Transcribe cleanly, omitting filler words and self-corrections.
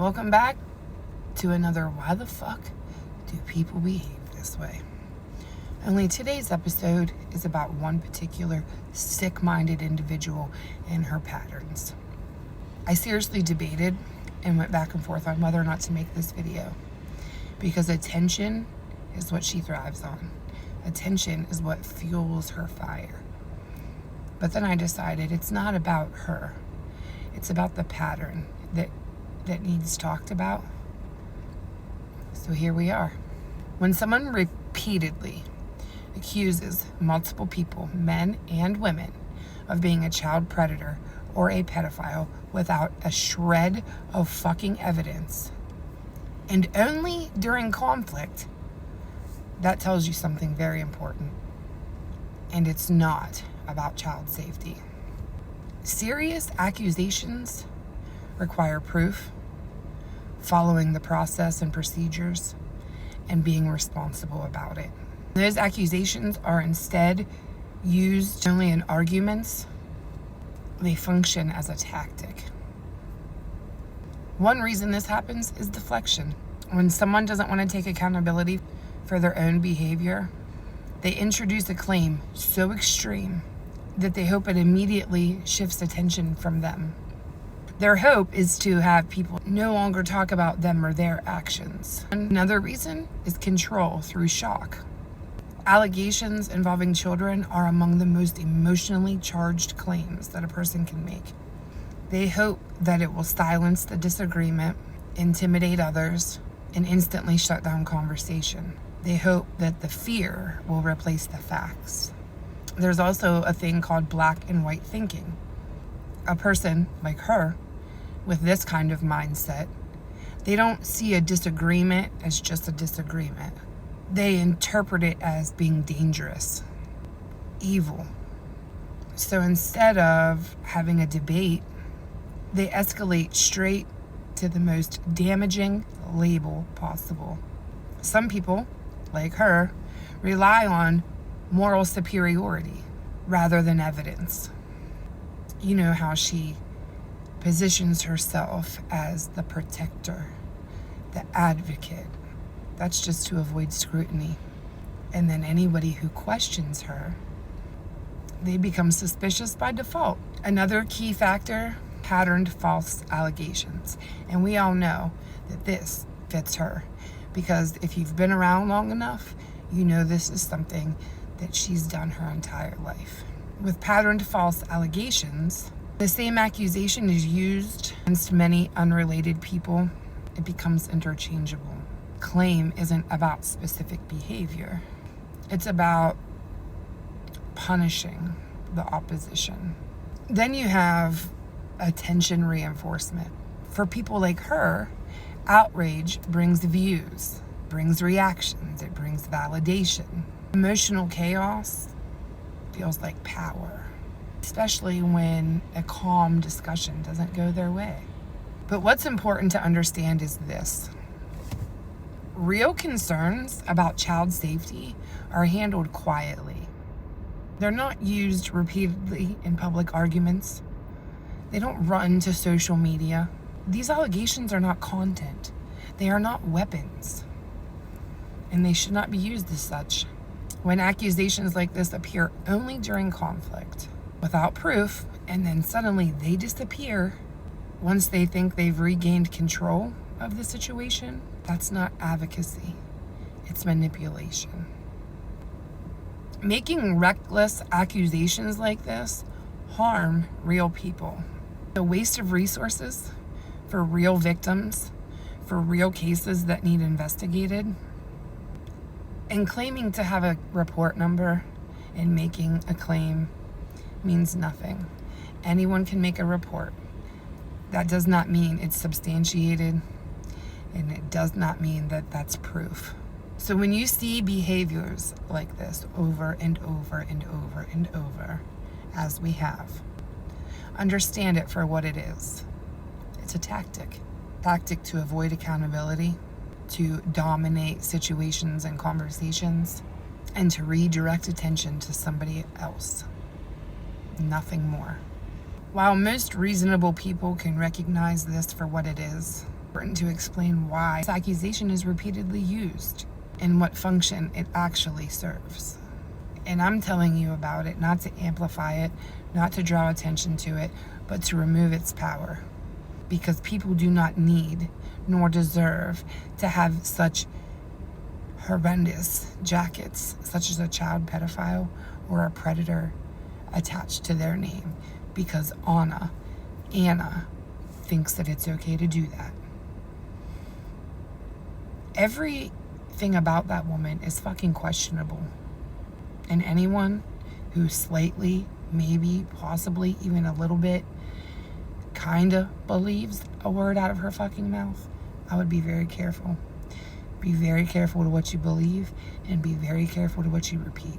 Welcome back to another Why the Fuck Do People Behave This Way? Only today's episode is about one particular sick-minded individual and her patterns. I seriously debated and went back and forth on whether or not to make this video because attention is what she thrives on. Attention is what fuels her fire. But then I decided it's not about her. It's about the pattern that needs talked about. So here we are. When someone repeatedly accuses multiple people, men and women, of being a child predator or a pedophile without a shred of fucking evidence, and only during conflict, that tells you something very important. And it's not about child safety. Serious accusations require proof, following the process and procedures, and being responsible about it. Those accusations are instead used only in arguments. They function as a tactic. One reason this happens is deflection. When someone doesn't want to take accountability for their own behavior, they introduce a claim so extreme that they hope it immediately shifts attention from them. Their hope is to have people no longer talk about them or their actions. Another reason is control through shock. Allegations involving children are among the most emotionally charged claims that a person can make. They hope that it will silence the disagreement, intimidate others, and instantly shut down conversation. They hope that the fear will replace the facts. There's also a thing called black and white thinking. A person like her, with this kind of mindset, they don't see a disagreement as just a disagreement. They interpret it as being dangerous, evil. So instead of having a debate, they escalate straight to the most damaging label possible. Some people, like her, rely on moral superiority rather than evidence. You know how she positions herself as the protector, the advocate. That's just to avoid scrutiny. And then anybody who questions her, they become suspicious by default. Another key factor, patterned false allegations. And we all know that this fits her, because if you've been around long enough, you know this is something that she's done her entire life. With patterned false allegations, the same accusation is used against many unrelated people. It becomes interchangeable. Claim isn't about specific behavior. It's about punishing the opposition. Then you have attention reinforcement. For people like her, outrage brings views, brings reactions, it brings validation. Emotional chaos feels like power, especially when a calm discussion doesn't go their way. But what's important to understand is this. Real concerns about child safety are handled quietly. They're not used repeatedly in public arguments. They don't run to social media. These allegations are not content. They are not weapons. And they should not be used as such. When accusations like this appear only during conflict, without proof, and then suddenly they disappear once they think they've regained control of the situation, that's not advocacy. It's manipulation. Making reckless accusations like this harm real people. The waste of resources for real victims, for real cases that need investigated. And claiming to have a report number and making a claim means nothing. Anyone can make a report. That does not mean it's substantiated, and it does not mean that that's proof. So when you see behaviors like this over and over and over and over, as we have, understand it for what it is. It's a tactic to avoid accountability, to dominate situations and conversations, and to redirect attention to somebody else. Nothing more. While most reasonable people can recognize this for what it is, it's important to explain why this accusation is repeatedly used and what function it actually serves. And I'm telling you about it not to amplify it, not to draw attention to it, but to remove its power. Because people do not need nor deserve to have such horrendous jackets, such as a child pedophile or a predator, attached to their name, because Anna thinks that it's okay to do that. Everything about that woman is fucking questionable. And anyone who slightly, maybe, possibly, even a little bit, kinda believes a word out of her fucking mouth, I would be very careful. Be very careful to what you believe, and be very careful to what you repeat.